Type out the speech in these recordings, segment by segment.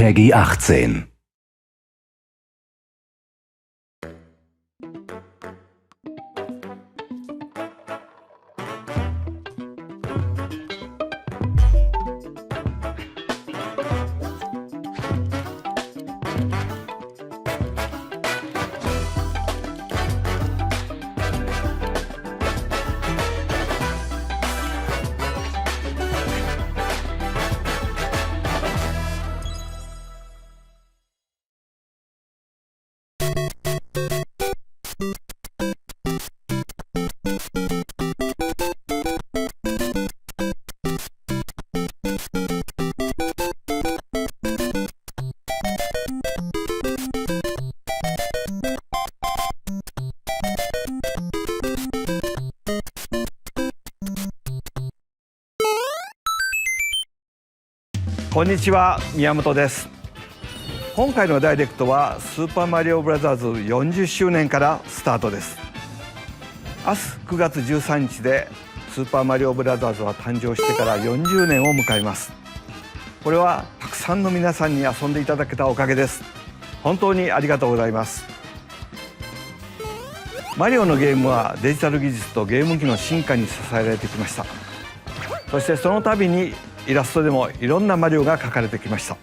Peggy 18.こんにちは、宮本です。今回のダイレクトはスーパーマリオブラザーズ40周年からスタートです。明日9月13日でスーパーマリオブラザーズは誕生してから40年を迎えます。これはたくさんの皆さんに遊んでいただけたおかげです。本当にありがとうございます。マリオのゲームはデジタル技術とゲーム機の進化に支えられてきました。そしてその度にイラストでもいろんなマリオが描かれてきました。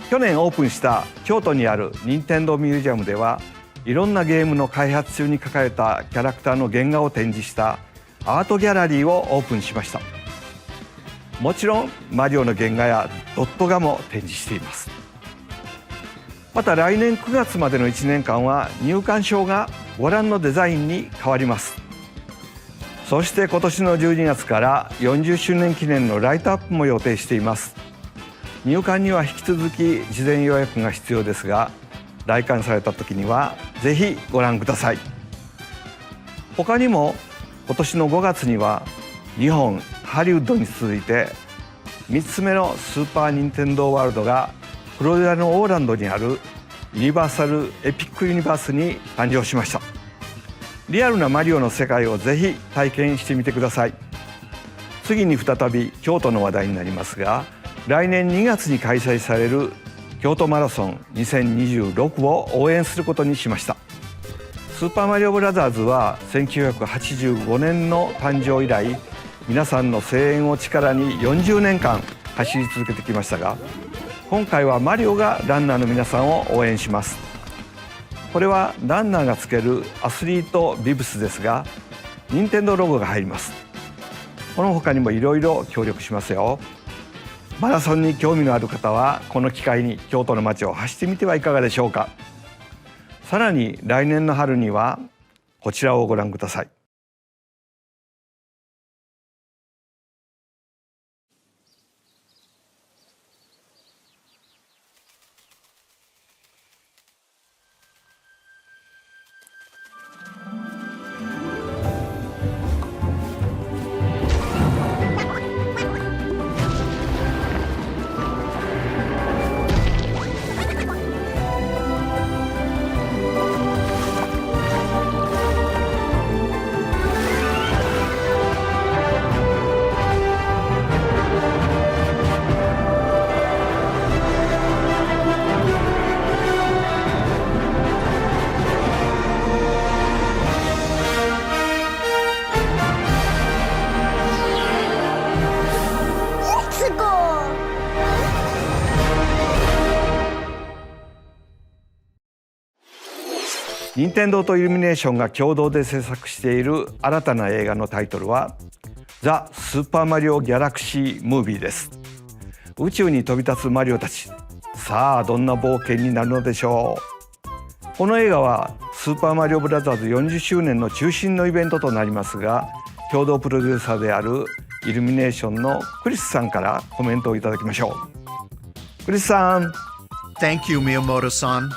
去年オープンした京都にある任天堂ミュージアムではいろんなゲームの開発中に描かれたキャラクターの原画を展示したアートギャラリーをオープンしました。もちろんマリオの原画やドット画も展示しています。また来年9月までの1年間は入館証がご覧のデザインに変わります。そして今年の12月から40周年記念のライトアップも予定しています。入館には引き続き事前予約が必要ですが、来館された時にはぜひご覧ください。他にも今年の5月には日本ハリウッドに続いて3つ目のスーパー・ニンテンドー・ワールドがフロリダのオーランドにあるユニバーサル・エピック・ユニバースに誕生しました。リアルなマリオの世界をぜひ体験してみてください。次に再び京都の話題になりますが、来年2月に開催される京都マラソン2026を応援することにしました。スーパーマリオブラザーズは1985年の誕生以来、皆さんの声援を力に40年間走り続けてきましたが、今回はマリオがランナーの皆さんを応援します。これはランナーがつけるアスリートビブスですが、任天堂ロゴが入ります。この他にもいろいろ協力しますよ。マラソンに興味のある方はこの機会に京都の街を走ってみてはいかがでしょうか。さらに来年の春にはこちらをご覧ください。任天堂とイルミネーションが共同で制作している新たな映画のタイトルはザ・スーパーマリオ・ギャラクシー・ムービーです。宇宙に飛び立つマリオたち、さあどんな冒険になるのでしょう。この映画はスーパーマリオブラザーズ40周年の中心のイベントとなりますが、共同プロデューサーであるイルミネーションのクリスさんからコメントをいただきましょう。クリスさん。 Thank you, Miyamoto-san.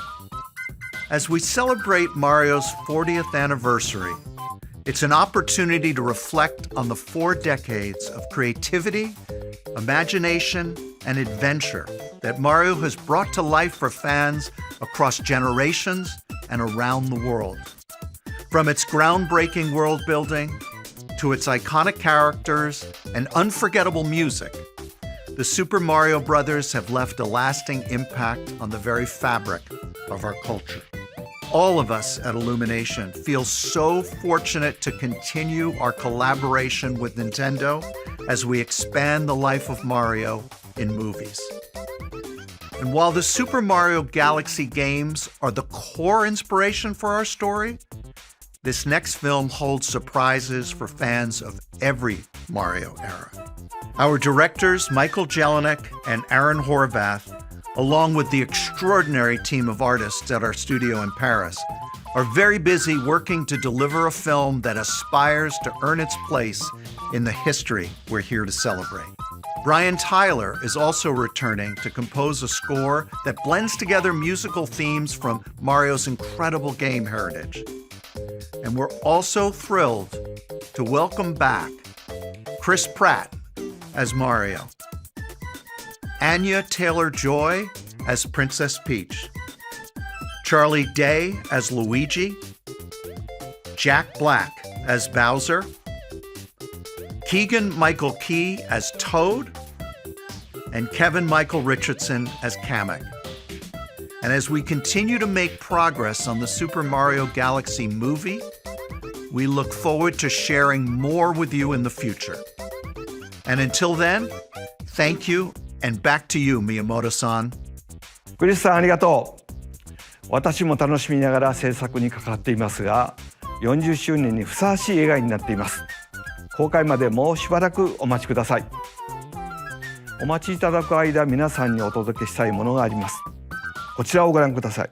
As we celebrate Mario's 40th anniversary, it's an opportunity to reflect on the 4 decades of creativity, imagination, and adventure that Mario has brought to life for fans across generations and around the world. From its groundbreaking world building to its iconic characters and unforgettable music, The Super Mario Brothers have left a lasting impact on the very fabric of our culture. All of us at Illumination feel so fortunate to continue our collaboration with Nintendo as we expand the life of Mario in movies. And while the Super Mario Galaxy games are the core inspiration for our story, this next film holds surprises for fans of every Mario era. Our directors, Michael Jelinek and Aaron Horvath, along with the extraordinary team of artists at our studio in Paris, are very busy working to deliver a film that aspires to earn its place in the history we're here to celebrate. Brian Tyler is also returning to compose a score that blends together musical themes from Mario's incredible game heritage. And we're also thrilled to welcome back Chris Pratt as Mario, Anya Taylor-Joy as Princess Peach, Charlie Day as Luigi, Jack Black as Bowser, Keegan-Michael Key as Toad, and Kevin Michael Richardson as Kamek. And as we continue to make progress on the Super Mario Galaxy movie, we look forward to sharing more with you in the future. And until then, thank you, and back to you, Miyamoto-san. クリスさんありがとう。私も楽しみながら制作に関わっていますが、40周年にふさわしい映画になっています。公開までもうしばらくお待ちください。お待ちいただく間、皆さんにお届けしたいものがあります。こちらをご覧ください。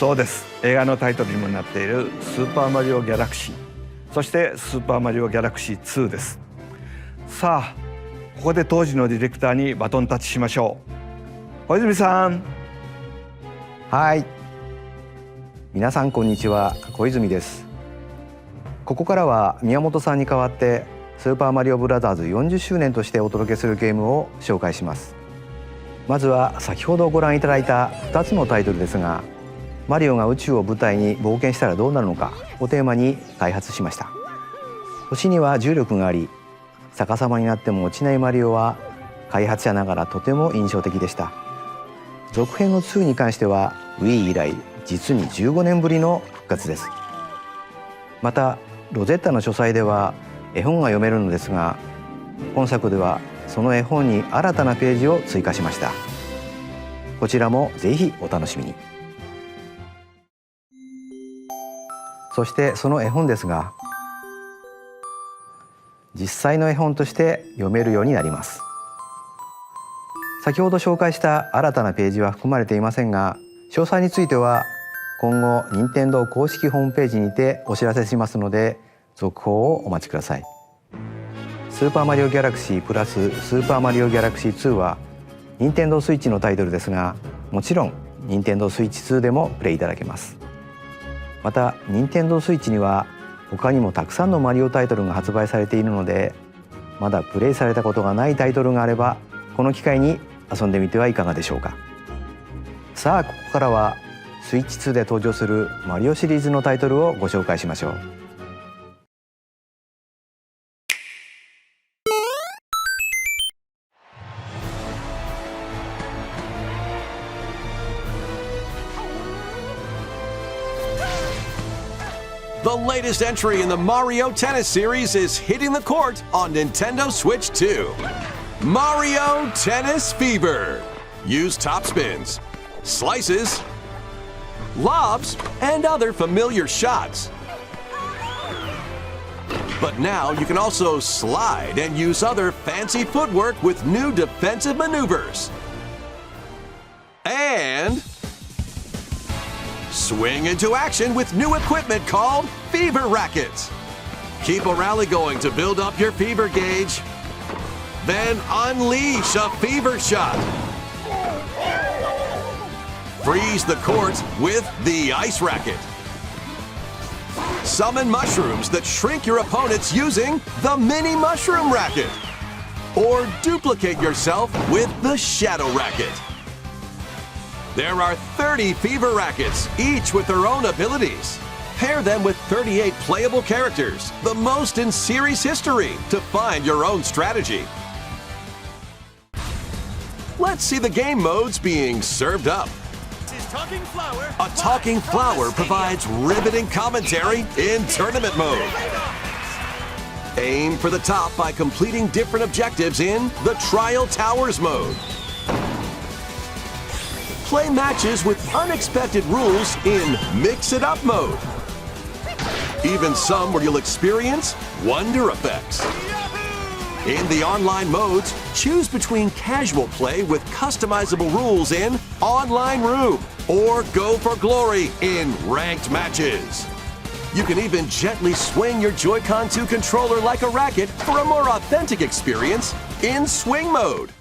そうです。映画のタイトルにもなっているスーパーマリオギャラクシー、そしてスーパーマリオギャラクシー2です。さあ、ここで当時のディレクターにバトンタッチしましょう。小泉さん。はい。皆さんこんにちは、小泉です。ここからは宮本さんに代わってスーパーマリオブラザーズ40周年としてお届けするゲームを紹介します。まずは先ほどご覧いただいた2つのタイトルですが、マリオが宇宙を舞台に冒険したらどうなるのかをテーマに開発しました。星には重力があり、逆さまになっても落ちないマリオは開発者ながらとても印象的でした。続編の2に関しては Wii 以来実に15年ぶりの復活です。またロゼッタの書斎では絵本が読めるのですが、今作ではその絵本に新たなページを追加しました。こちらもぜひお楽しみに。そしてその絵本ですが、実際の絵本として読めるようになります。先ほど紹介した新たなページは含まれていませんが、詳細については今後任天堂公式ホームページにてお知らせしますので、続報をお待ちください。スーパーマリオギャラクシープラススーパーマリオギャラクシー2は任天堂スイッチのタイトルですが、もちろん任天堂スイッチ2でもプレイいただけます。また任天堂スイッチには他にもたくさんのマリオタイトルが発売されているので、まだプレイされたことがないタイトルがあればこの機会に遊んでみてはいかがでしょうか。さあここからはスイッチ2で登場するマリオシリーズのタイトルをご紹介しましょう。The latest entry in the Mario Tennis series is hitting the court on Nintendo Switch 2. Mario Tennis Fever. Use top spins, slices, lobs, and other familiar shots. But now you can also slide and use other fancy footwork with new defensive maneuvers. And swing into action with new equipment called Fever Rackets. Keep a rally going to build up your fever gauge. Then unleash a fever shot. Freeze the court with the Ice Racket. Summon mushrooms that shrink your opponents using the Mini Mushroom Racket. Or duplicate yourself with the Shadow Racket. There are 30 Fever Rackets, each with their own abilities. Pair them with 38 playable characters, the most in series history, to find your own strategy. Let's see the game modes being served up. A talking flower provides riveting commentary in tournament mode. Aim for the top by completing different objectives in the Trial Towers mode. Play matches with unexpected rules in Mix It Up mode. Even some where you'll experience wonder effects. In the online modes, choose between casual play with customizable rules in Online Room or go for glory in ranked matches. You can even gently swing your Joy-Con 2 controller like a racket for a more authentic experience in Swing mode.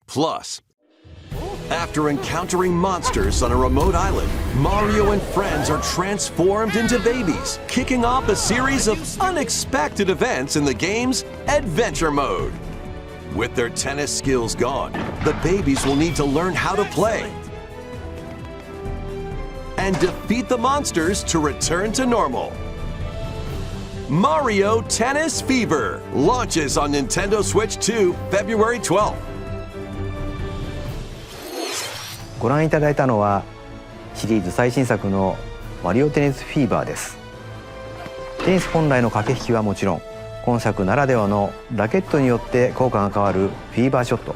Plus, after encountering monsters on a remote island, Mario and friends are transformed into babies, kicking off a series of unexpected events in the game's Adventure mode. With their tennis skills gone, the babies will need to learn how to play and defeat the monsters to return to normal. Mario Tennis Fever launches on Nintendo Switch 2 February 12th. ご覧いただいたのはシリーズ最新作のマリオテニスフィーバーです。テニス本来の駆け引きはもちろん、今作ならではのラケットによって効果が変わるフィーバーショット、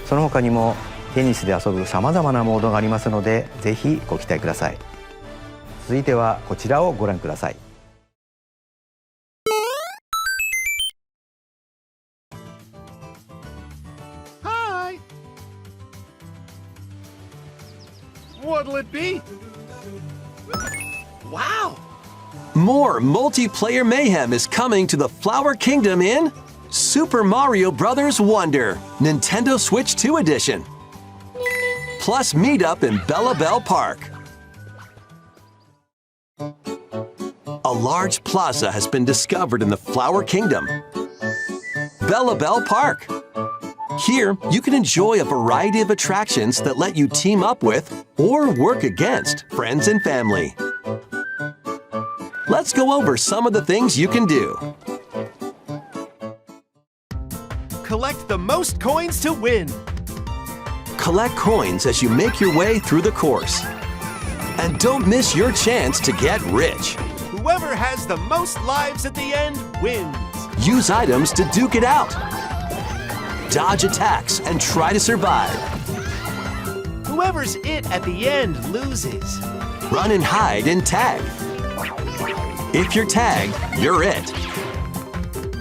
その他にもテニスで遊ぶさまざまなモードがありますので、ぜひご期待ください。続いてはこちらをご覧ください。What'll it be? Wow! More multiplayer mayhem is coming to the Flower Kingdom in Super Mario Bros. Wonder, Nintendo Switch 2 Edition. Plus meetup in Bellabel-Park. A large plaza has been discovered in the Flower Kingdom. Bellabel-Park. Here, you can enjoy a variety of attractions that let you team up with or work against friends and family. Let's go over some of the things you can do. Collect the most coins to win. Collect coins as you make your way through the course. And don't miss your chance to get rich. Whoever has the most lives at the end wins. Use items to duke it out. Dodge attacks and try to survive. Whoever's it at the end loses. Run and hide and tag. If you're tagged, you're it.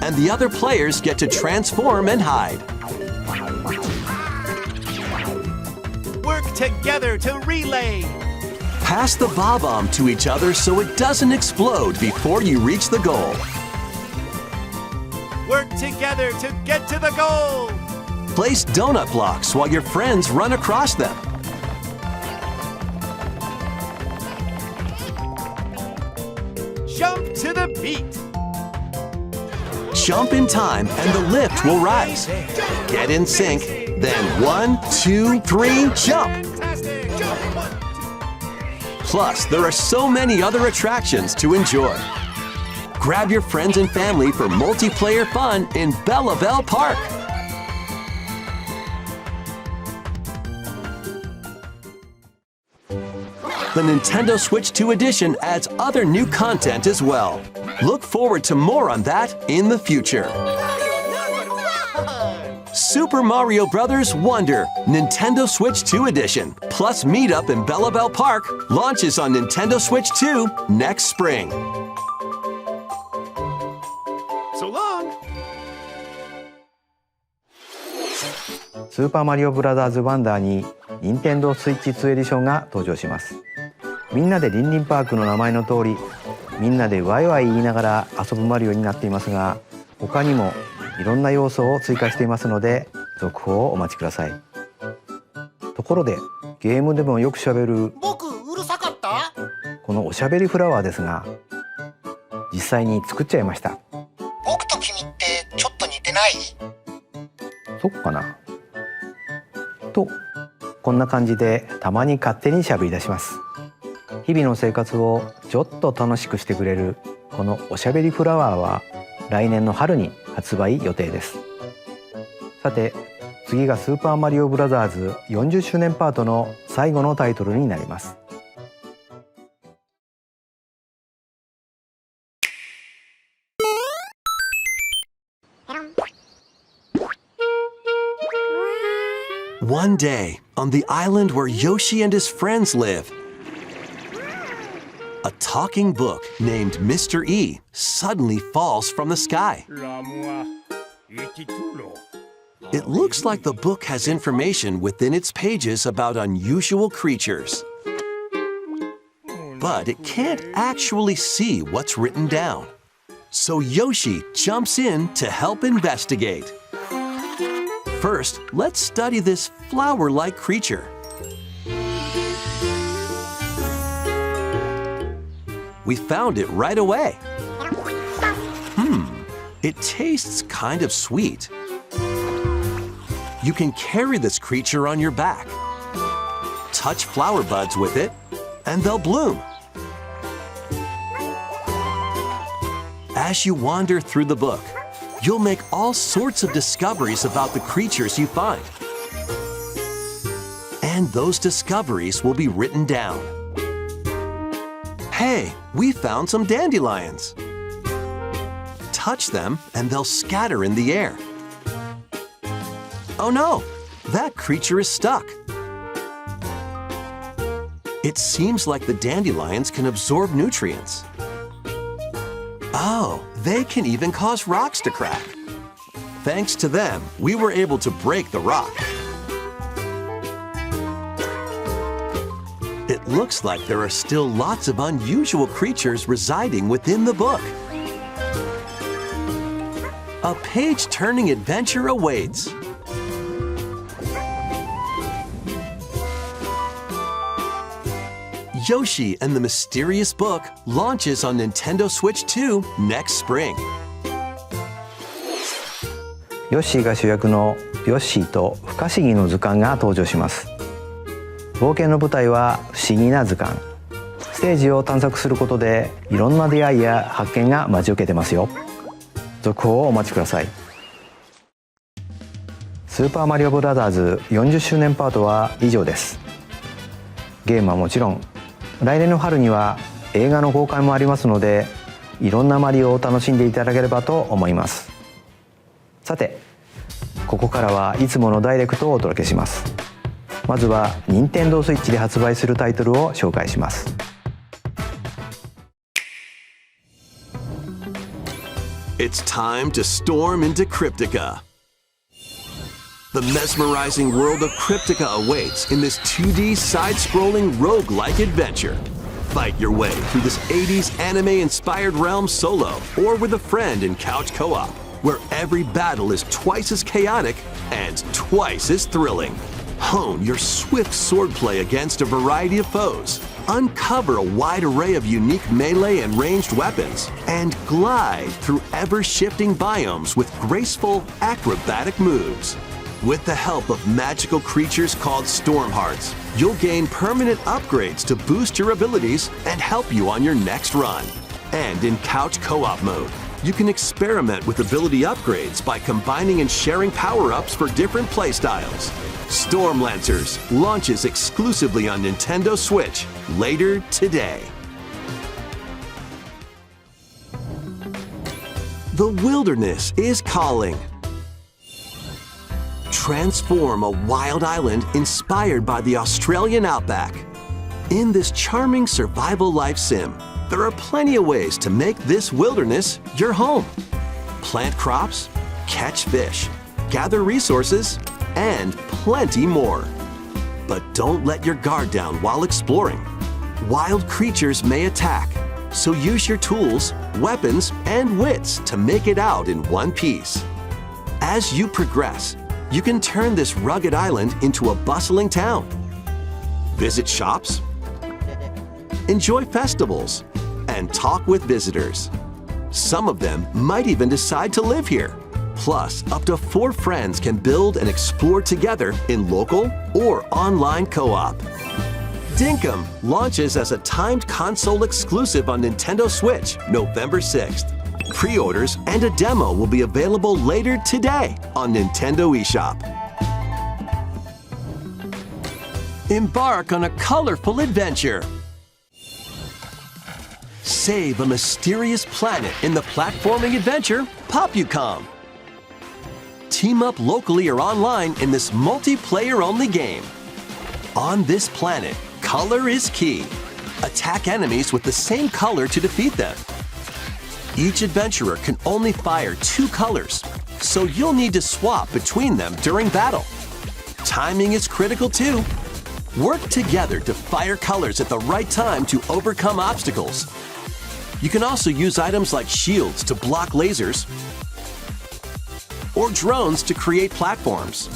And the other players get to transform and hide. Work together to relay. Pass the bob-omb to each other so it doesn't explode before you reach the goal. Work together to get to the goal. Place donut blocks while your friends run across them. Jump to the beat. Jump in time and the lift will rise. Get in sync, then 1, 2, 3, jump! Plus, there are so many other attractions to enjoy. Grab your friends and family for multiplayer fun in Bellabel-Park. The Nintendo Switch 2 edition adds other new content as well. Look forward to more on that in the future. Super Mario Bros. Wonder Nintendo Switch 2 edition plus Meetup in Bellabel-Park launches on Nintendo Switch 2 next spring. So long. スーパーマリオブラザーズワンダーに任天堂スイッチ2エディションが登場します。みんなでリンリンパークの名前の通り、みんなでワイワイ言いながら遊ぶマリオになっていますが、他にもいろんな要素を追加していますので続報をお待ちください。ところでゲームでもよくしゃべる僕うるさかった？このおしゃべりフラワーですが、実際に作っちゃいました。僕と君ってちょっと似てない？そっかなと、こんな感じでたまに勝手にしゃべり出します。日々の生活をちょっと楽しくしてくれるこのおしゃべりフラワーは来年の春に発売予定です。さて次がスーパーマリオブラザーズ40周年パートの最後のタイトルになります。One day, on the island where Yoshi and his friends live, a talking book named Mr. E suddenly falls from the sky. It looks like the book has information within its pages about unusual creatures. But it can't actually see what's written down. So Yoshi jumps in to help investigate. First, let's study this flower-like creature. We found it right away. It tastes kind of sweet. You can carry this creature on your back. Touch flower buds with it, and they'll bloom. As you wander through the book, you'll make all sorts of discoveries about the creatures you find. And those discoveries will be written down. Hey, we found some dandelions. Touch them and they'll scatter in the air. Oh no, that creature is stuck. It seems like the dandelions can absorb nutrients. Oh, they can even cause rocks to crack. Thanks to them, we were able to break the rock. It looks like there are still lots of unusual creatures residing within the book. A page-turning adventure awaits. Yoshi and the Mysterious Book launches on Nintendo Switch 2 next spring. ヨッシーが主役のヨッシーと不可思議の図鑑が登場します。冒険の舞台は不思議な図鑑。ステージを探索することでいろんな出会いや発見が待ち受けてますよ。続報をお待ちください。スーパーマリオブラザーズ40周年パートは以上です。ゲームはもちろん来年の春には映画の公開もありますので、いろんなマリオを楽しんでいただければと思います。さて、ここからはいつものダイレクトをお届けします。まずは任天堂スイッチで発売するタイトルを紹介します。It's time to storm into Cryptica. The mesmerizing world of Cryptica awaits in this 2D side-scrolling roguelike adventure. Fight your way through this 80s anime-inspired realm solo or with a friend in couch co-op, where every battle is twice as chaotic and twice as thrilling. Hone your swift swordplay against a variety of foes, uncover a wide array of unique melee and ranged weapons, and glide through ever-shifting biomes with graceful, acrobatic moves. With the help of magical creatures called Storm Hearts, you'll gain permanent upgrades to boost your abilities and help you on your next run. And in couch co-op mode, you can experiment with ability upgrades by combining and sharing power-ups for different playstyles. Storm Lancers launches exclusively on Nintendo Switch later today. The wilderness is calling. Transform a wild island inspired by the Australian outback. In this charming survival life sim, there are plenty of ways to make this wilderness your home. Plant crops, catch fish, gather resources, and plenty more. But don't let your guard down while exploring. Wild creatures may attack, so use your tools, weapons, and wits to make it out in one piece. As you progress, you can turn this rugged island into a bustling town. Visit shops, enjoy festivals, and talk with visitors. Some of them might even decide to live here. Plus, up to 4 friends can build and explore together in local or online co-op. Dinkum launches as a timed console exclusive on Nintendo Switch November 6th. Pre-orders and a demo will be available later today on Nintendo eShop. Embark on a colorful adventure. Save a mysterious planet in the platforming adventure POPUCOM. Team up locally or online in this multiplayer-only game. On this planet, color is key. Attack enemies with the same color to defeat them. Each adventurer can only fire 2 colors, so you'll need to swap between them during battle. Timing is critical too. Work together to fire colors at the right time to overcome obstacles. You can also use items like shields to block lasers or drones to create platforms.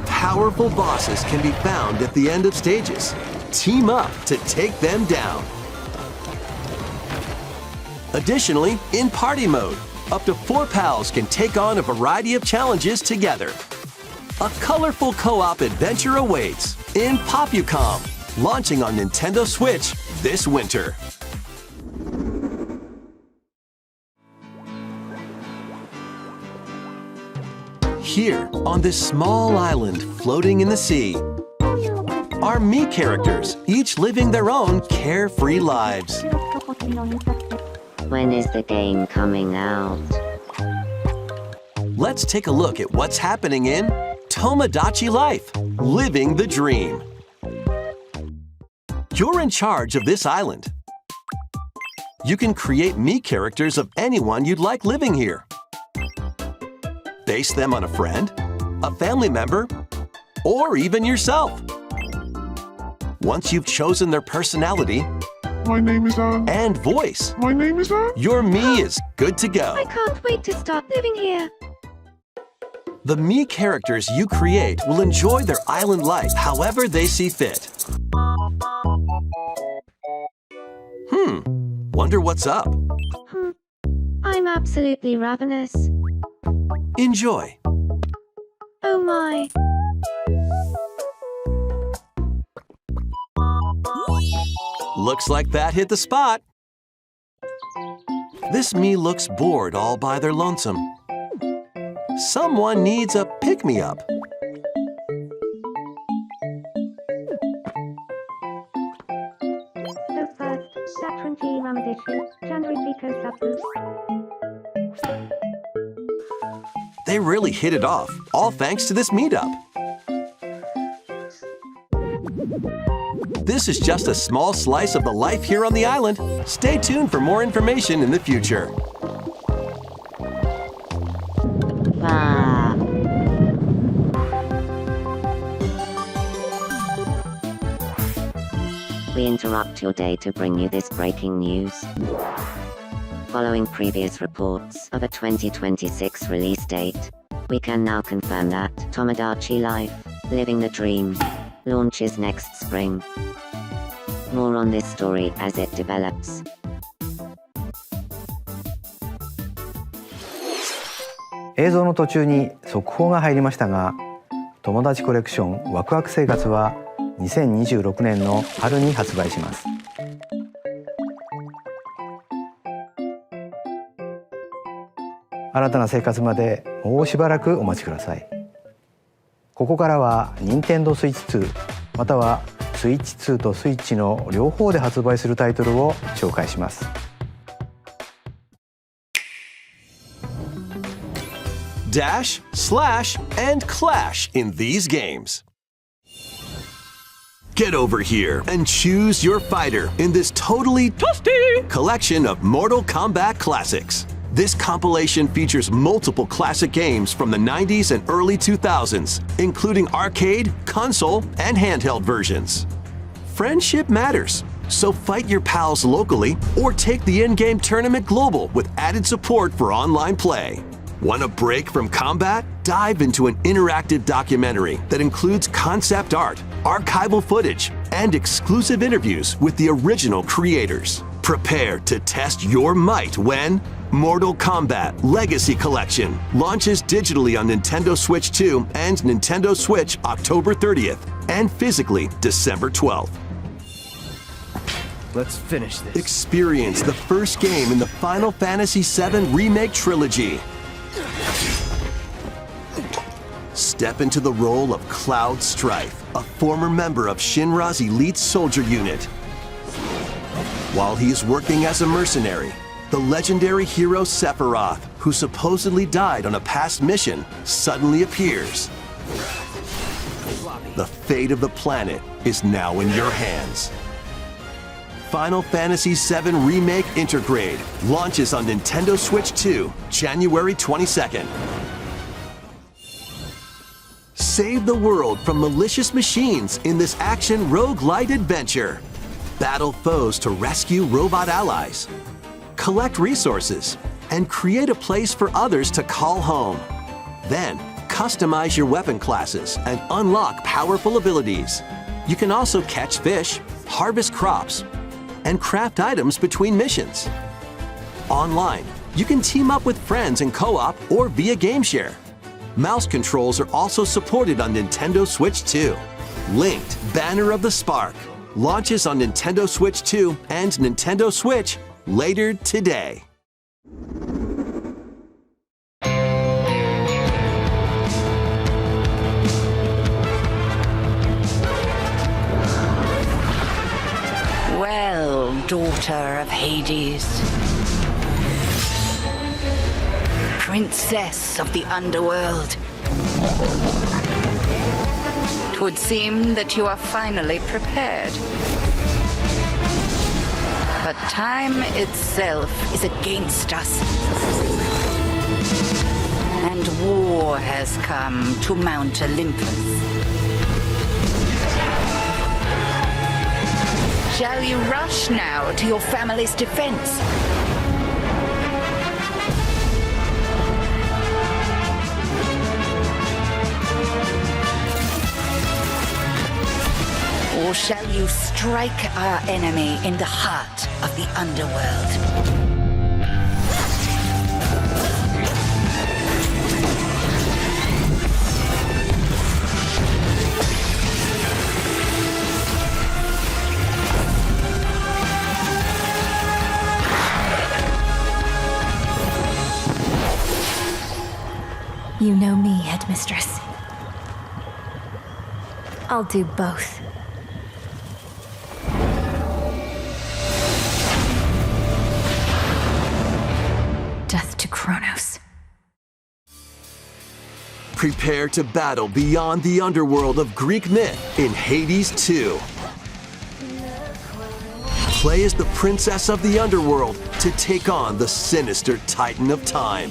Powerful bosses can be found at the end of stages. Team up to take them down. Additionally, in party mode, up to 4 pals can take on a variety of challenges together. A colorful co-op adventure awaits in POPUCOM, launching on Nintendo Switch this winter. Here, on this small island floating in the sea, are Mii characters, each living their own carefree lives. When is the game coming out? Let's take a look at what's happening in Tomodachi Life, Living the Dream. You're in charge of this island. You can create Mii characters of anyone you'd like living here. Base them on a friend, a family member, or even yourself. Once you've chosen their personality, My name is and voice, My name is your Mii is good to go. I can't wait to start living here. The Mii characters you create will enjoy their island life however they see fit. Wonder what's up? I'm absolutely ravenous. Enjoy. Oh my. Looks like that hit the spot. This Mii looks bored all by their lonesome. Someone needs a pick-me-up. 20 Ramadishi, January Pico Subgroup. They really hit it off, all thanks to this meetup. This is just a small slice of the life here on the island. Stay tuned for more information in the future. Wahr. We interrupt your day to bring you this breaking news. Following previous reports of a 2026 release date, we can now confirm that Tomodachi Life, Living the Dream, launches next spring. More on this story as it develops. 映像の途中に速報が入りましたが、友達コレクションワクワク生活は2026年の春に発売します。新たな生活までもうしばらくお待ちください。ここからは任天堂スイッチ2またはスイッチ2とスイッチの両方で発売するタイトルを紹介します。Dash, slash, and clash in these games. Get over here and choose your fighter in this totally toasty collection of Mortal Kombat classics. This compilation features multiple classic games from the 90s and early 2000s, including arcade, console, and handheld versions. Friendship matters, so fight your pals locally or take the in-game tournament global with added support for online play. Want a break from combat? Dive into an interactive documentary that includes concept art, archival footage, and exclusive interviews with the original creators. Prepare to test your might when Mortal Kombat Legacy Collection launches digitally on Nintendo Switch 2 and Nintendo Switch October 30th and physically December 12th. Let's finish this. Experience the first game in the Final Fantasy VII Remake Trilogy. Step into the role of Cloud Strife, a former member of Shinra's elite soldier unit. While he is working as a mercenary, the legendary hero Sephiroth, who supposedly died on a past mission, suddenly appears. The fate of the planet is now in your hands. Final Fantasy VII Remake INTERGRADE launches on Nintendo Switch 2, January 22nd. Save the world from malicious machines in this action roguelite adventure. Battle foes to rescue robot allies. Collect resources and create a place for others to call home. Then, customize your weapon classes and unlock powerful abilities. You can also catch fish, harvest crops, and craft items between missions. Online, you can team up with friends in co-op or via game share. Mouse controls are also supported on Nintendo Switch 2. Linked, Banner of the Spark, launches on Nintendo Switch 2 and Nintendo Switch later today. Well, daughter of Hades, princess of the underworld, 'twould seem that you are finally prepared. But time itself is against us, and war has come to Mount Olympus. Shall you rush now to your family's defense? Or shall you strike our enemy in the heart of the underworld? You know me, Headmistress. I'll do both. to Kronos. Prepare to battle beyond the underworld of Greek myth in Hades 2. Play as the princess of the underworld to take on the sinister titan of time.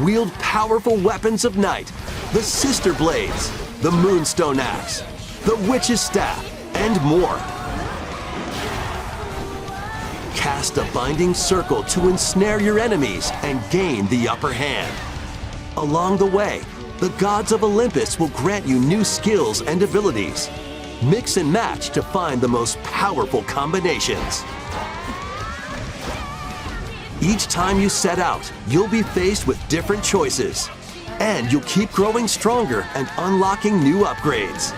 Wield powerful weapons of night, the Sister Blades, the Moonstone Axe, the Witch's Staff, and more. Cast a binding circle to ensnare your enemies and gain the upper hand. Along the way, the gods of Olympus will grant you new skills and abilities. Mix and match to find the most powerful combinations. Each time you set out, you'll be faced with different choices. And you'll keep growing stronger and unlocking new upgrades.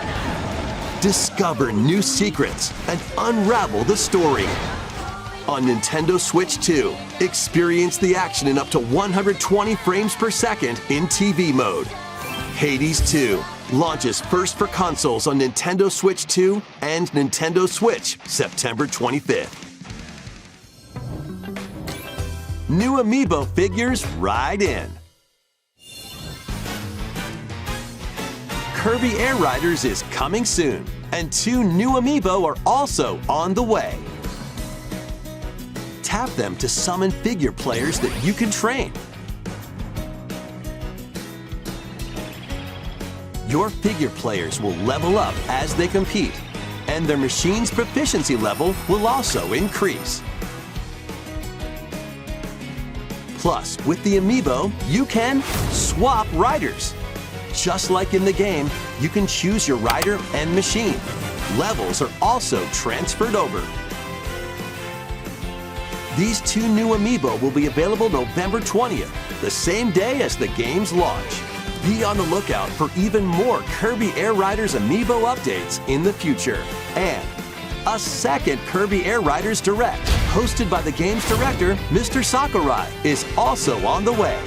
Discover new secrets and unravel the story. On Nintendo Switch 2, experience the action in up to 120 frames per second in TV mode. Hades 2 launches first for consoles on Nintendo Switch 2 and Nintendo Switch September 25th. New amiibo figures ride in. Kirby Air Riders is coming soon, and 2 new amiibo are also on the way. Tap them to summon figure players that you can train. Your figure players will level up as they compete, and their machine's proficiency level will also increase. Plus, with the amiibo, you can swap riders. Just like in the game, you can choose your rider and machine. Levels are also transferred over. These 2 new amiibo will be available November 20th, the same day as the game's launch. Be on the lookout for even more Kirby Air Riders amiibo updates in the future. And a second Kirby Air Riders Direct, hosted by the game's director, Mr. Sakurai, is also on the way.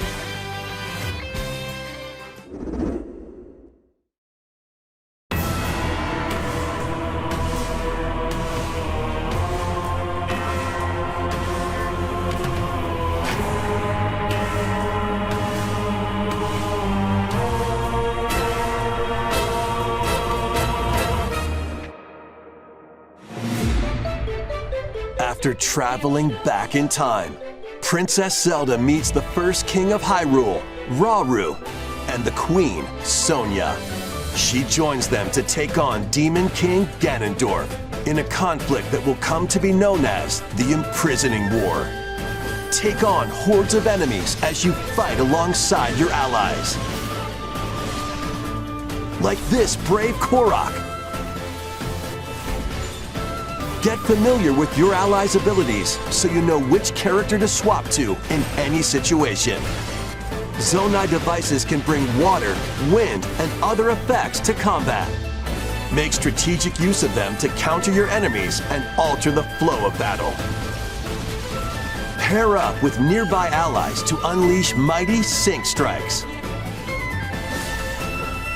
After traveling back in time, Princess Zelda meets the first king of Hyrule, Rauru, and the queen, Sonia. She joins them to take on Demon King Ganondorf in a conflict that will come to be known as the Imprisoning War. Take on hordes of enemies as you fight alongside your allies. Like this brave Korok. Get familiar with your allies' abilities so you know which character to swap to in any situation. Zonai devices can bring water, wind, and other effects to combat. Make strategic use of them to counter your enemies and alter the flow of battle. Pair up with nearby allies to unleash mighty sync strikes.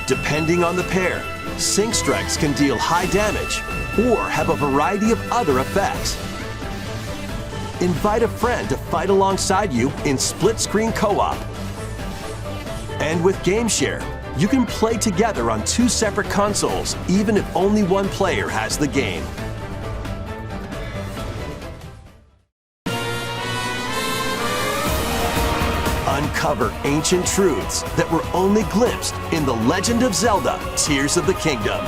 Depending on the pair, sync strikes can deal high damage or have a variety of other effects. Invite a friend to fight alongside you in split-screen co-op. And with GameShare, you can play together on 2 separate consoles, even if only one player has the game. Uncover ancient truths that were only glimpsed in The Legend of Zelda: Tears of the Kingdom.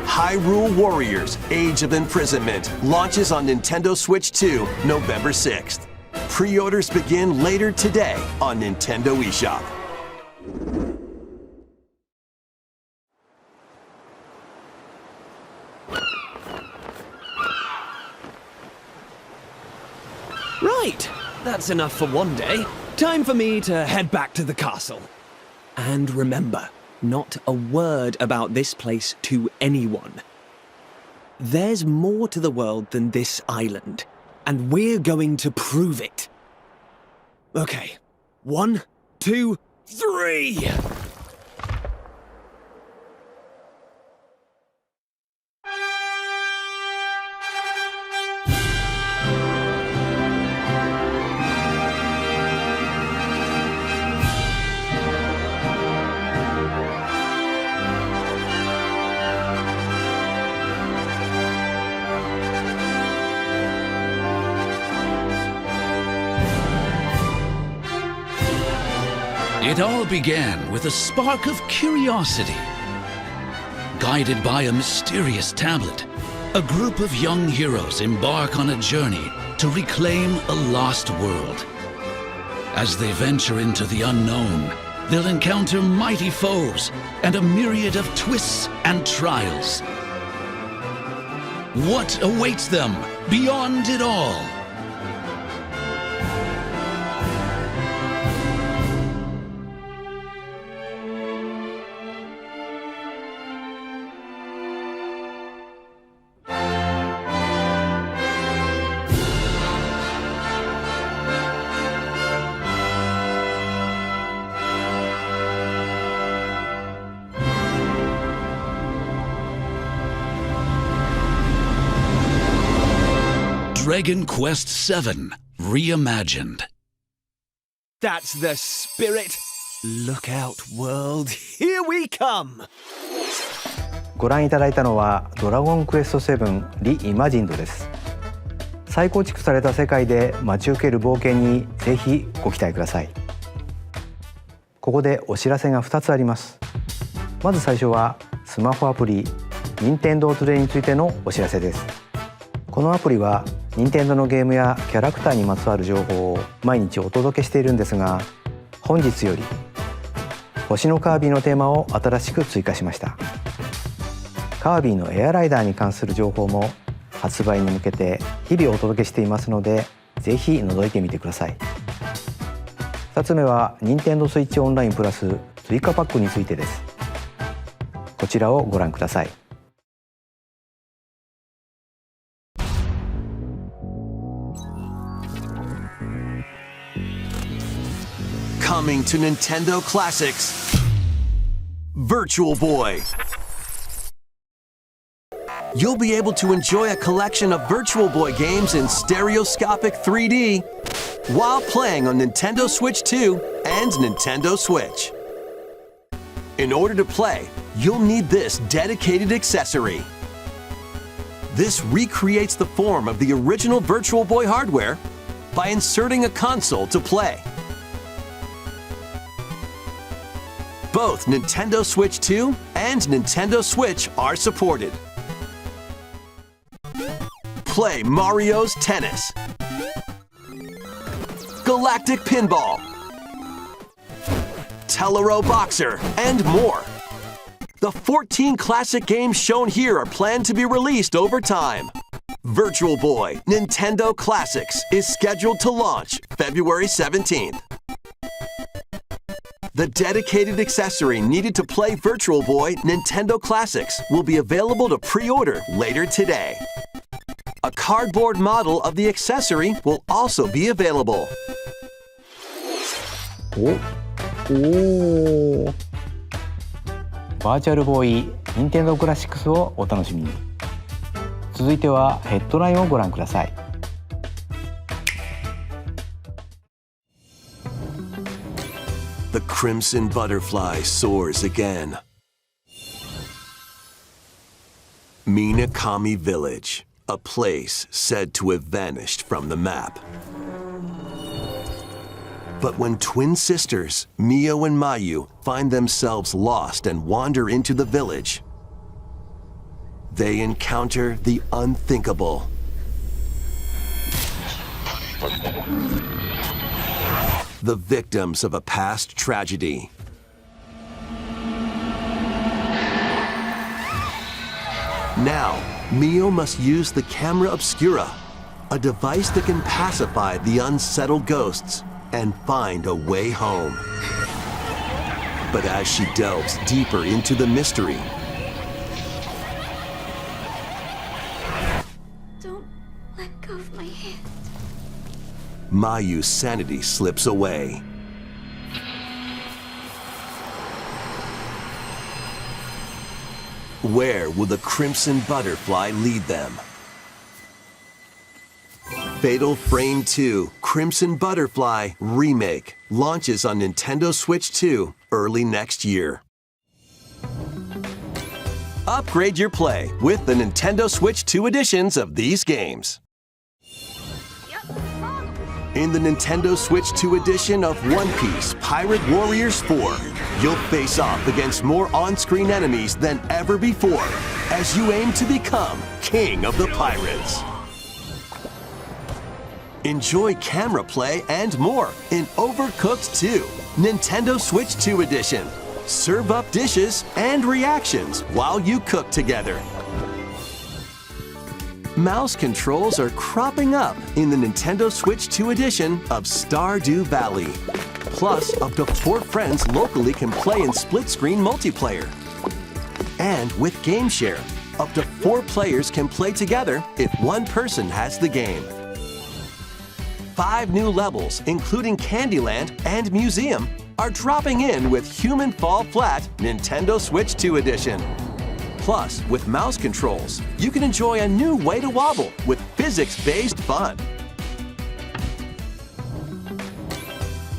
Hyrule Warriors: Age of Imprisonment launches on Nintendo Switch 2 November 6th. Pre-orders begin later today on Nintendo eShop. Right, that's enough for one day. Time for me to head back to the castle. And remember, not a word about this place to anyone. There's more to the world than this island, and we're going to prove it. Okay, 1, 2, 3! It all began with a spark of curiosity. Guided by a mysterious tablet, a group of young heroes embark on a journey to reclaim a lost world. As they venture into the unknown, they'll encounter mighty foes and a myriad of twists and trials. What awaits them beyond it all? Dragon Quest VII Reimagined. That's the spirit. Look out, world. Here we come. ご覧いただいたのはドラゴンクエスト7リイマジンドです。再構築された世界で待ち受ける冒険にぜひご期待ください。ここでお知らせが2つあります。まず最初はスマホアプリ任天堂トゥデイについてのお知らせです。このアプリは任天堂のゲームやキャラクターにまつわる情報を毎日お届けしているんですが、本日より星のカービィのテーマを新しく追加しました。カービィのエアライダーに関する情報も発売に向けて日々お届けしていますので、ぜひ覗いてみてください。2つ目は任天堂スイッチオンラインプラス追加パックについてです。こちらをご覧ください。Coming to Nintendo Classics, Virtual Boy. You'll be able to enjoy a collection of Virtual Boy games in stereoscopic 3D while playing on Nintendo Switch 2 and Nintendo Switch. In order to play, you'll need this dedicated accessory. This recreates the form of the original Virtual Boy hardware by inserting a console to play. Both Nintendo Switch 2 and Nintendo Switch are supported. Play Mario's Tennis, Galactic Pinball, Tellero Boxer, and more. The 14 classic games shown here are planned to be released over time. Virtual Boy Nintendo Classics is scheduled to launch February 17th. The dedicated accessory needed to play Virtual Boy Nintendo Classics will be available to pre-order later today. A cardboard model of the accessory will also be available. バーチャルボーイ任天堂クラシックスをお楽しみに。続いてはヘッドラインをご覧ください。The crimson butterfly soars again. Minakami Village, a place said to have vanished from the map. But when twin sisters, Mio and Mayu, find themselves lost and wander into the village, they encounter the unthinkable. The victims of a past tragedy. Now, Mio must use the camera obscura, a device that can pacify the unsettled ghosts and find a way home. But as she delves deeper into the mystery, don't let go of my hand. Mayu's sanity slips away. Where will the crimson butterfly lead them? Fatal Frame 2 Crimson Butterfly Remake launches on Nintendo Switch 2 early next year. Upgrade your play with the Nintendo Switch 2 editions of these games. In the Nintendo Switch 2 edition of One Piece Pirate Warriors 4, you'll face off against more on-screen enemies than ever before as you aim to become King of the Pirates. Enjoy camera play and more in Overcooked 2, Nintendo Switch 2 edition. Serve up dishes and reactions while you cook together. Mouse controls are cropping up in the Nintendo Switch 2 edition of Stardew Valley. Plus, up to 4 friends locally can play in split-screen multiplayer. And with Game Share, up to 4 players can play together if one person has the game. 5 new levels, including Candyland and Museum, are dropping in with Human Fall Flat Nintendo Switch 2 edition. Plus, with mouse controls, you can enjoy a new way to wobble with physics-based fun.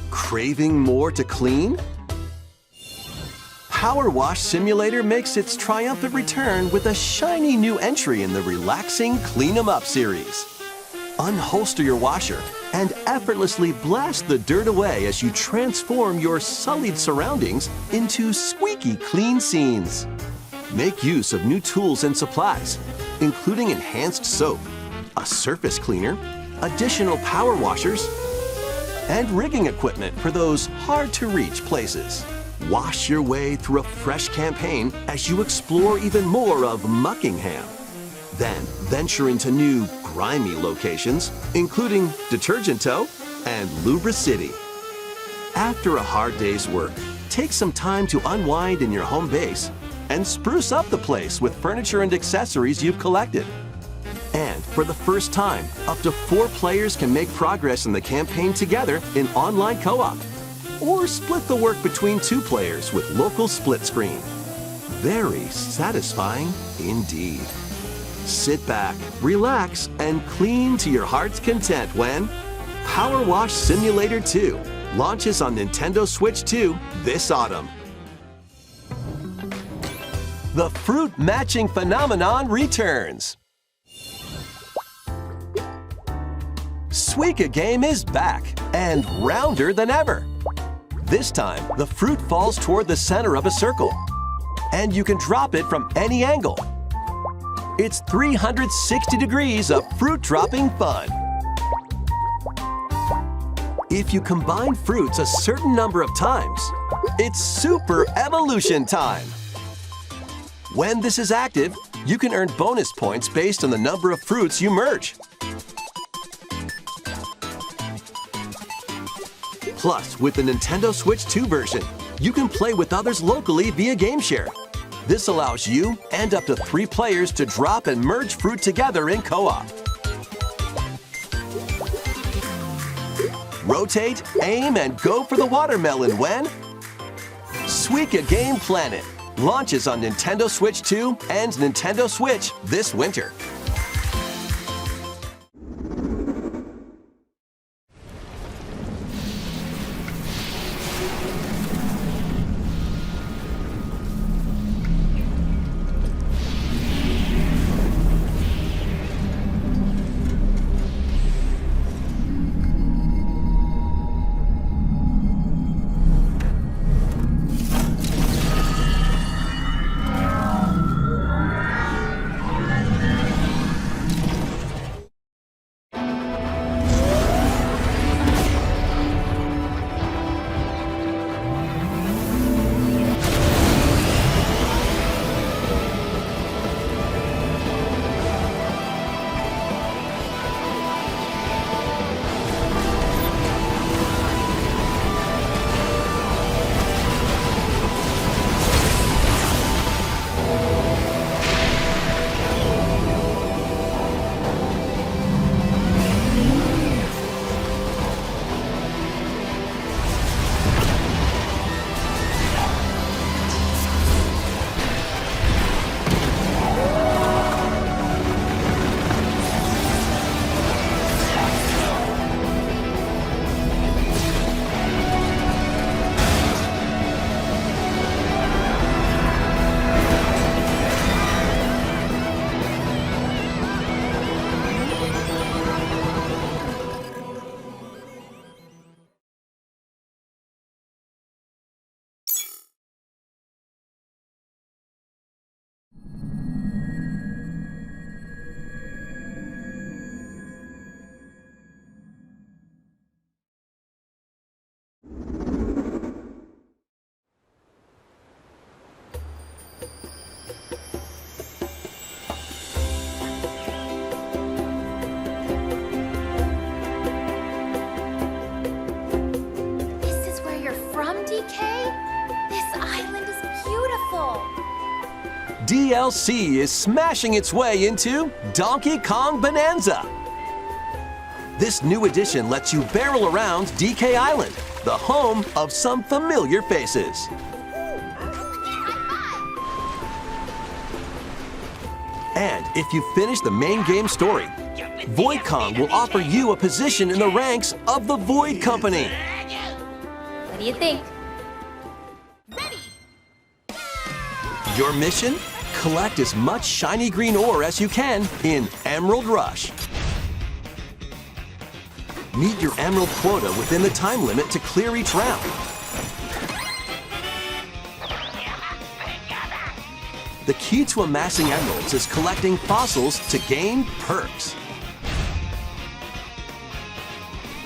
Craving more to clean? PowerWash Simulator makes its triumphant return with a shiny new entry in the relaxing Clean 'em Up series. Unholster your washer and effortlessly blast the dirt away as you transform your sullied surroundings into squeaky clean scenes. Make use of new tools and supplies, including enhanced soap, a surface cleaner, additional power washers, and rigging equipment for those hard-to-reach places. Wash your way through a fresh campaign as you explore even more of Muckingham. Then venture into new, grimy locations, including Detergent Toe and Lubra City. After a hard day's work, take some time to unwind in your home base and spruce up the place with furniture and accessories you've collected. And for the first time, up to 4 players can make progress in the campaign together in online co-op, or split the work between 2 players with local split screen. Very satisfying indeed. Sit back, relax, and clean to your heart's content when PowerWash Simulator 2 launches on Nintendo Switch 2 this autumn. The fruit matching phenomenon returns. Suika Game is back and rounder than ever. This time, the fruit falls toward the center of a circle, and you can drop it from any angle. It's 360 degrees of fruit dropping fun. If you combine fruits a certain number of times, it's super evolution time. When this is active, you can earn bonus points based on the number of fruits you merge. Plus, with the Nintendo Switch 2 version, you can play with others locally via Game Share. This allows you and up to 3 players to drop and merge fruit together in co-op. Rotate, aim, and go for the watermelon when Suika Game Planet launches on Nintendo Switch 2 and Nintendo Switch this winter. DK? This island is beautiful. DLC is smashing its way into Donkey Kong Bonanza. This new edition lets you barrel around DK Island, the home of some familiar faces. And if you finish the main game story, Void Kong will offer you a position in the ranks of the Void Company. What do you think? Your mission? Collect as much shiny green ore as you can in Emerald Rush. Meet your emerald quota within the time limit to clear each round. The key to amassing emeralds is collecting fossils to gain perks.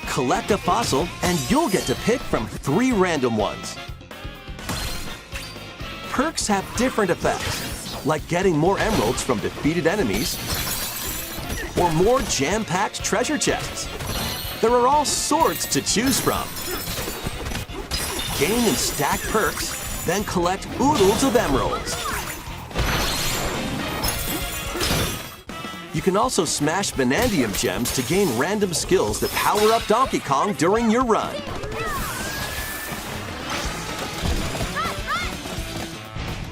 Collect a fossil and you'll get to pick from 3 random ones. Perks have different effects, like getting more emeralds from defeated enemies or more jam-packed treasure chests. There are all sorts to choose from. Gain and stack perks, then collect oodles of emeralds. You can also smash Vanadium gems to gain random skills that power up Donkey Kong during your run.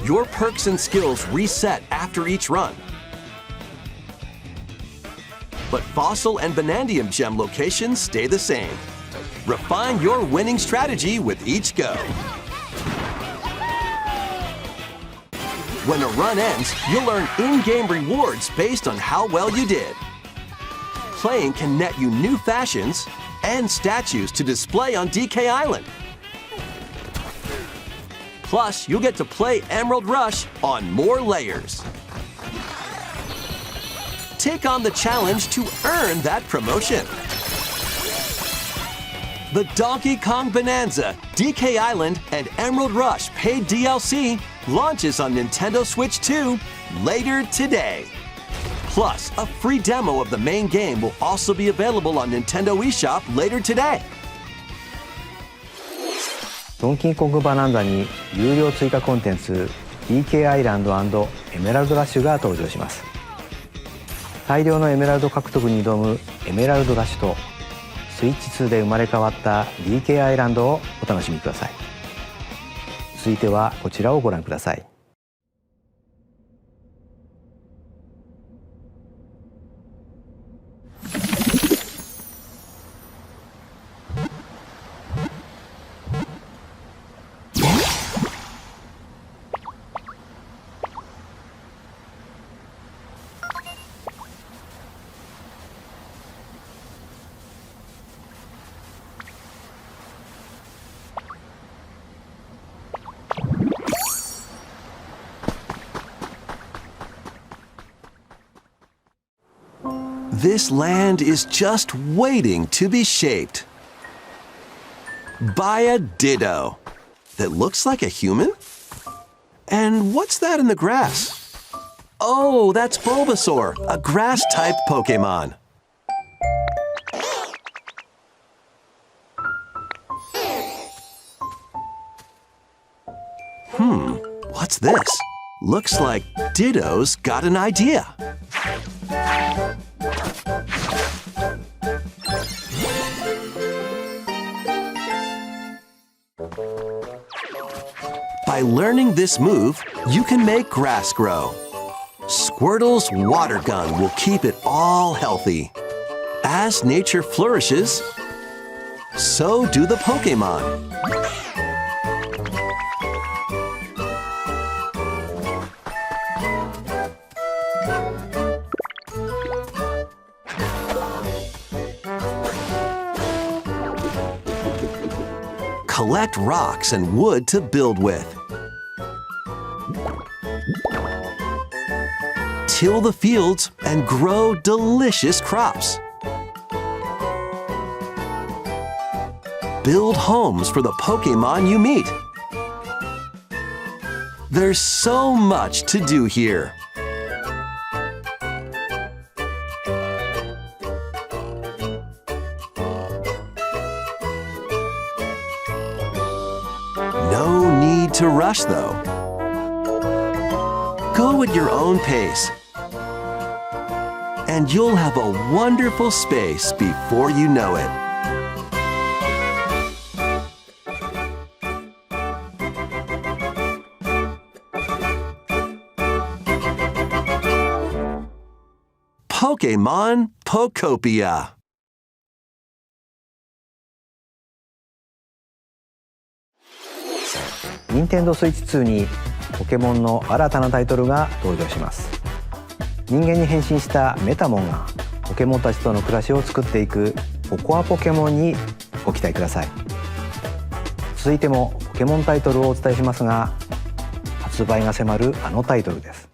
Your perks and skills reset after each run. But Fossil and Vanadium gem locations stay the same. Refine your winning strategy with each go. When a run ends, you'll earn in-game rewards based on how well you did. Playing can net you new fashions and statues to display on DK Island. Plus, you'll get to play Emerald Rush on more layers. Take on the challenge to earn that promotion. The Donkey Kong Bonanza, DK Island, and Emerald Rush paid DLC launches on Nintendo Switch 2 later today. Plus, a free demo of the main game will also be available on Nintendo eShop later today. ドンキーコングバナンザに有料追加コンテンツ DK アイランド&エメラルドラッシュが登場します。大量のエメラルド獲得に挑むエメラルドラッシュとスイッチ2で生まれ変わった DK アイランドをお楽しみください。続いてはこちらをご覧ください。This land is just waiting to be shaped by a Ditto that looks like a human? And what's that in the grass? Oh, that's Bulbasaur, a grass-type Pokemon. What's this? Looks like Ditto's got an idea. By learning this move, you can make grass grow. Squirtle's water gun will keep it all healthy. As nature flourishes, so do the Pokemon. Collect rocks and wood to build with. Till the fields and grow delicious crops. Build homes for the Pokemon you meet. There's so much to do here. need to rush, though. Go at your own pace, and you'll have a wonderful space before you know it. Pokémon Pocopia.任天堂スイッチ2にポケモンの新たなタイトルが登場します。人間に変身したメタモンがポケモンたちとの暮らしを作っていくポコアポケモンにご期待ください。続いてもポケモンタイトルをお伝えしますが、発売が迫るあのタイトルです。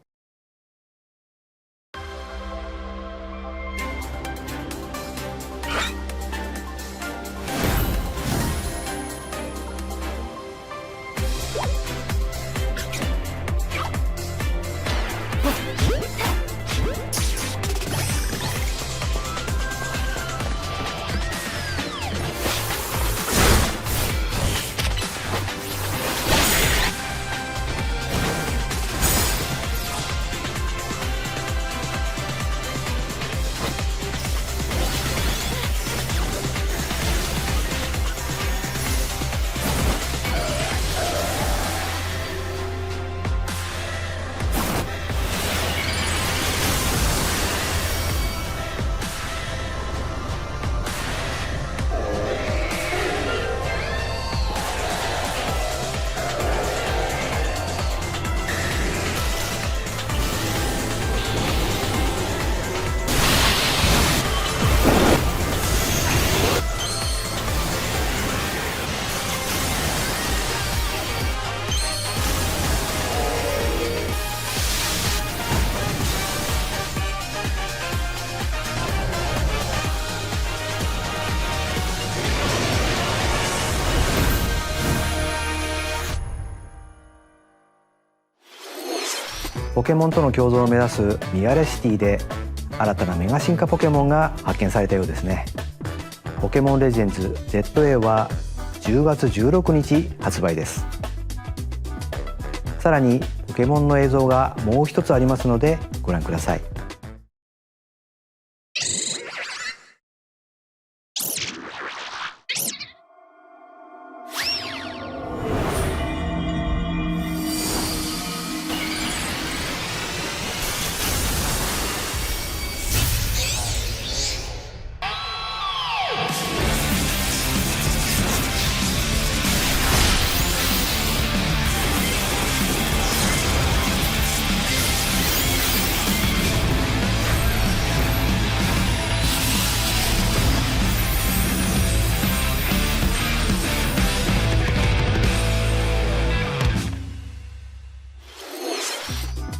ポケモンとの共存を目指すミアレシティで新たなメガ進化ポケモンが発見されたようですね。ポケモンレジェンズ ZA は10月16日発売です。さらにポケモンの映像がもう一つありますのでご覧ください。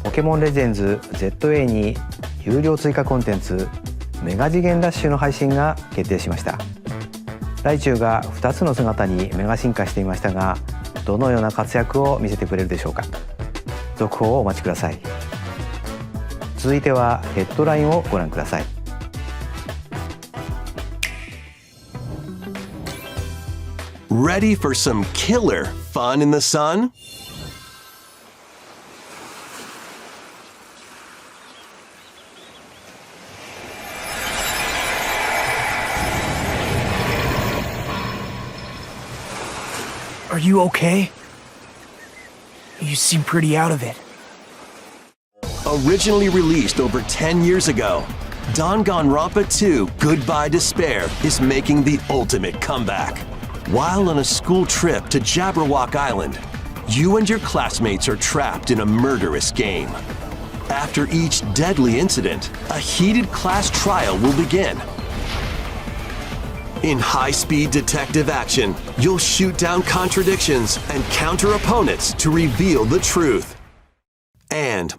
ポケモンレジェンズ ZA に有料追加コンテンツメガ次元ダッシュの配信が決定しました。ライチュウが2つの姿にメガ進化していましたが、どのような活躍を見せてくれるでしょうか。続報をお待ちください。続いてはヘッドラインをご覧ください。Ready for some killer fun in the sun? Are you okay? You seem pretty out of it. Originally released over 10 years ago, Danganronpa 2 Goodbye Despair is making the ultimate comeback. While on a school trip to Jabberwock Island, you and your classmates are trapped in a murderous game. After each deadly incident, a heated class trial will begin. In high-speed detective action, you'll shoot down contradictions and counter opponents to reveal the truth. And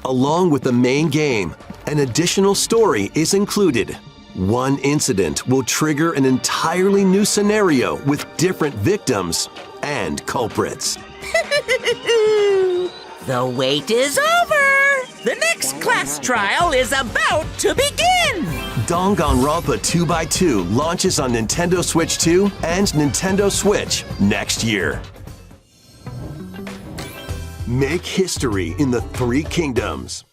along with the main game, an additional story is included. One incident will trigger an entirely new scenario with different victims and culprits. The wait is over! The next class trial is about to begin! Danganronpa 2x2 launches on Nintendo Switch 2 and Nintendo Switch next year. Make history in the Three Kingdoms.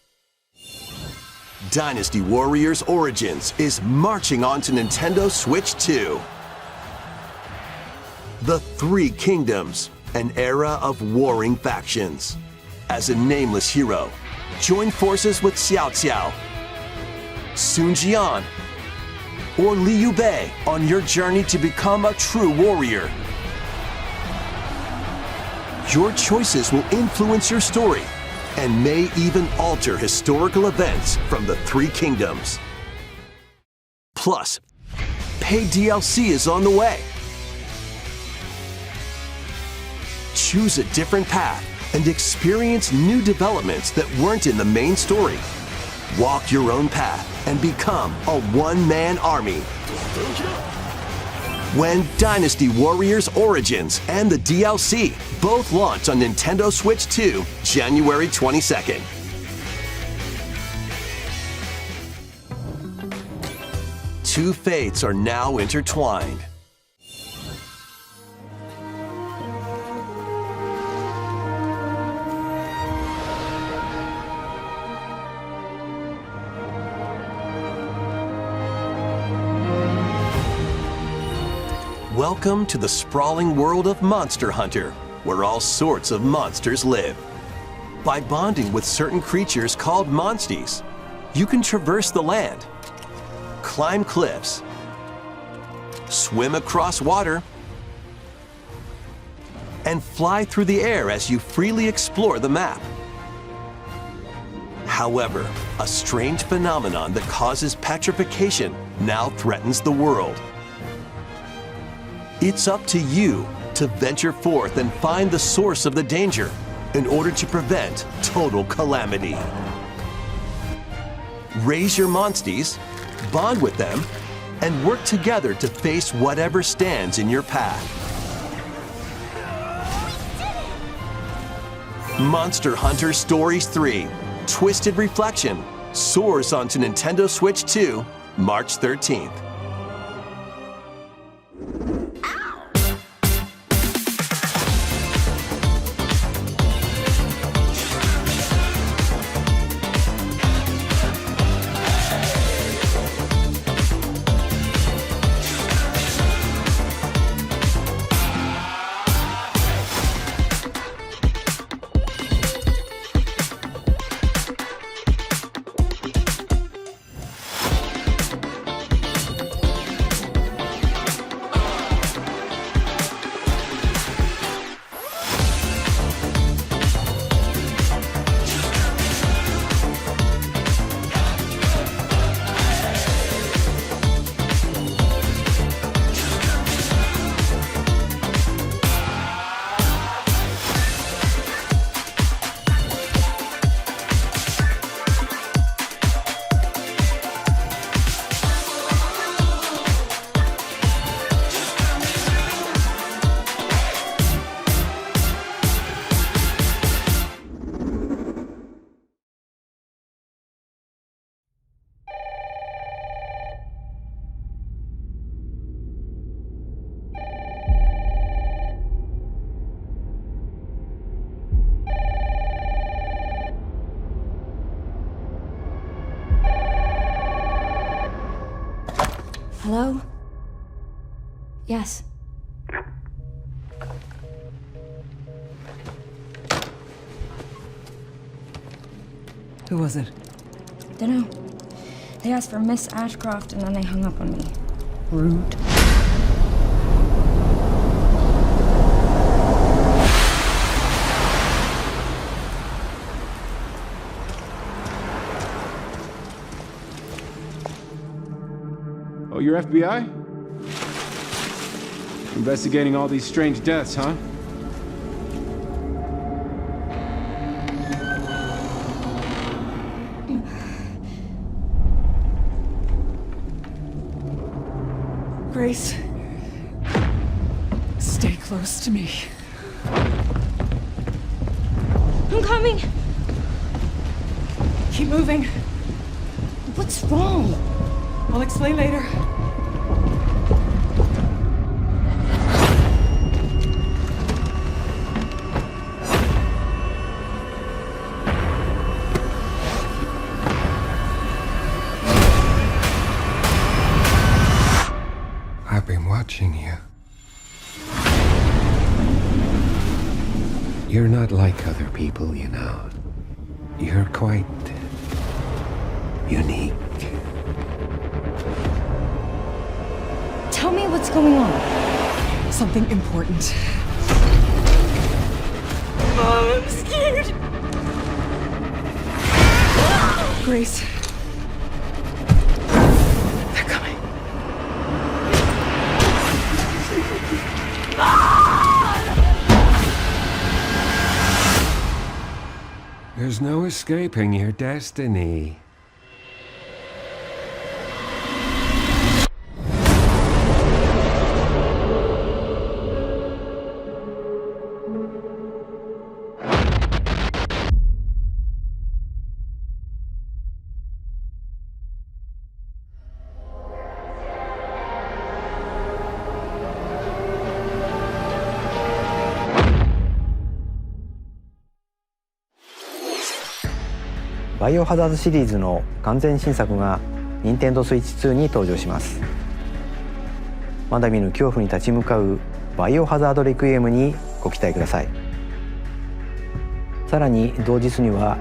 Dynasty Warriors Origins is marching on to Nintendo Switch 2. The Three Kingdoms, an era of warring factions. As a nameless hero, join forces with Xiao Xiao, Sun Jian, or Liu Bei on your journey to become a true warrior. Your choices will influence your story and may even alter historical events from the Three Kingdoms. Plus, paid DLC is on the way. Choose a different path and experience new developments that weren't in the main story. Walk your own path and become a one-man army. When Dynasty Warriors Origins and the DLC both launch on Nintendo Switch 2, January 22nd. Two fates are now intertwined. Welcome to the sprawling world of Monster Hunter, where all sorts of monsters live. By bonding with certain creatures called monsties, you can traverse the land, climb cliffs, swim across water, and fly through the air as you freely explore the map. However, a strange phenomenon that causes petrification now threatens the world. It's up to you to venture forth and find the source of the danger in order to prevent total calamity. Raise your monsties, bond with them, and work together to face whatever stands in your path. Monster Hunter Stories 3: Twisted Reflection soars onto Nintendo Switch 2, March 13th. Hello? Yes. Who was it? Dunno. They asked for Miss Ashcroft and then they hung up on me. Rude. Oh, you're FBI? Investigating all these strange deaths, huh? Grace, stay close to me. I'm coming! Keep moving. What's wrong? I'll explain later. I've been watching you. You're not like other people, you know. You're quite unique. Tell me what's going on. Something important. Oh, I'm scared. Grace. They're coming. There's no escaping your destiny.バイオハザードシリーズの完全新作が任天堂スイッチ2に登場します。まだ見ぬ恐怖に立ち向かうバイオハザードレクイエムにご期待ください。さらに同日には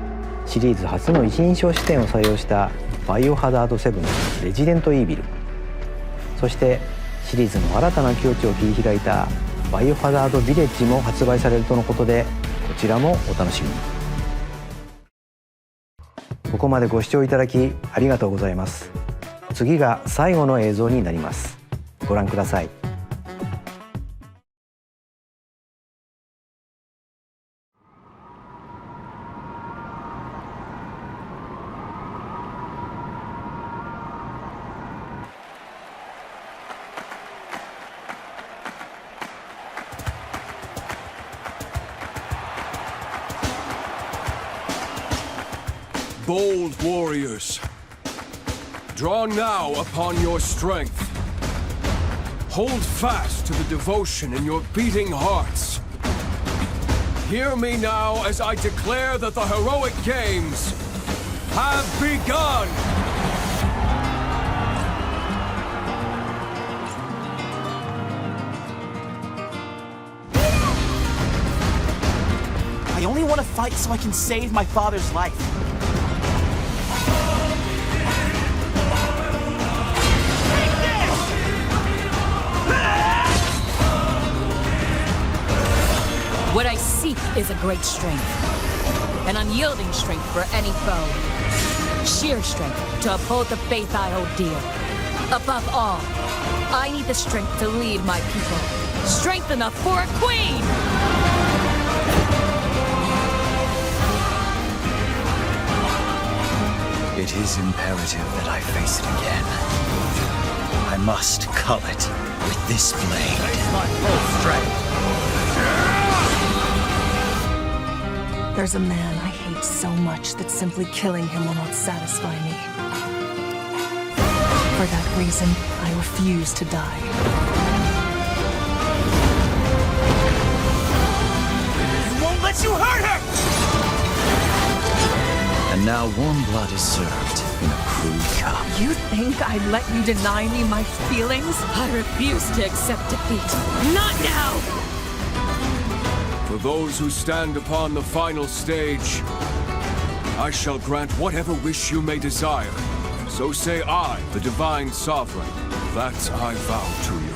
シリーズ初の一人称視点を採用したバイオハザード7レジデントイービル、そしてシリーズの新たな境地を切り開いたバイオハザードビレッジも発売されるとのことで、こちらもお楽しみに。ここまでご視聴いただきありがとうございます。次が最後の映像になります。ご覧ください。Bold warriors, draw now upon your strength. Hold fast to the devotion in your beating hearts. Hear me now as I declare that the heroic games have begun! I only want to fight so I can save my father's life. What I seek is a great strength, an unyielding strength for any foe, sheer strength to uphold the faith I hold dear. Above all, I need the strength to lead my people, strength enough for a queen! It is imperative that I face it again. I must cull it with this blade. Face my full strength. There's a man I hate so much that simply killing him will not satisfy me. For that reason, I refuse to die. I won't let you hurt her! And now warm blood is served in a crude cup. You think I'd let you deny me my feelings? I refuse to accept defeat. Not now! For those who stand upon the final stage, I shall grant whatever wish you may desire. So say I, the Divine Sovereign, that I vow to you.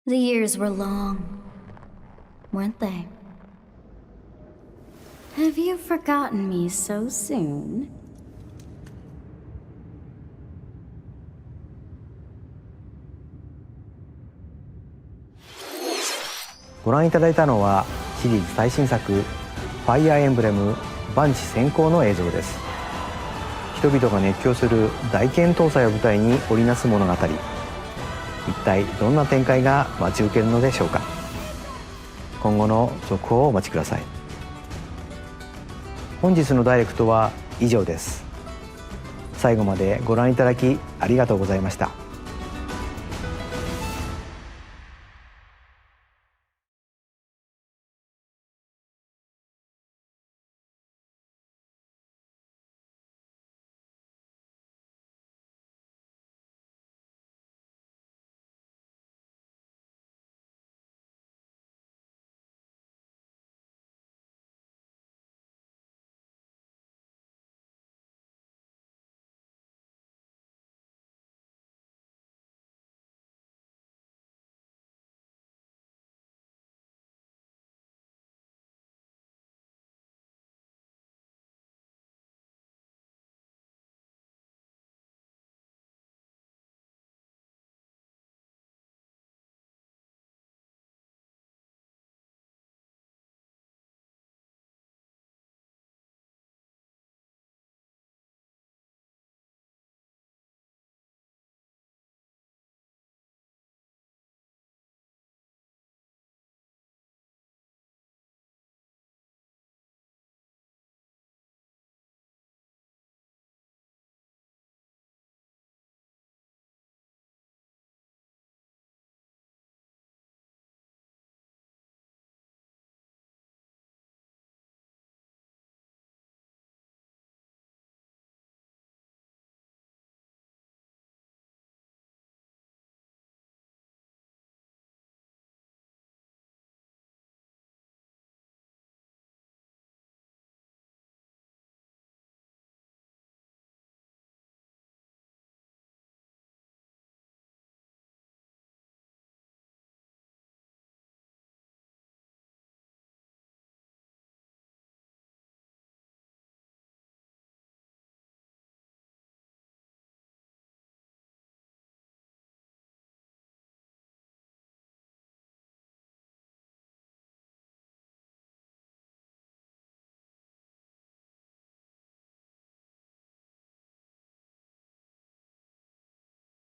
The years were long, weren't they? Have you forgotten me so soon? ご覧いただいたのはシリーズ最新作ファイアーエンブレム万地先行の映像です。人々が熱狂する大剣搭載を舞台に織りなす物語、一体どんな展開が待ち受けるのでしょうか。今後の続報をお待ちください。本日のダイレクトは以上です。最後までご覧いただきありがとうございました。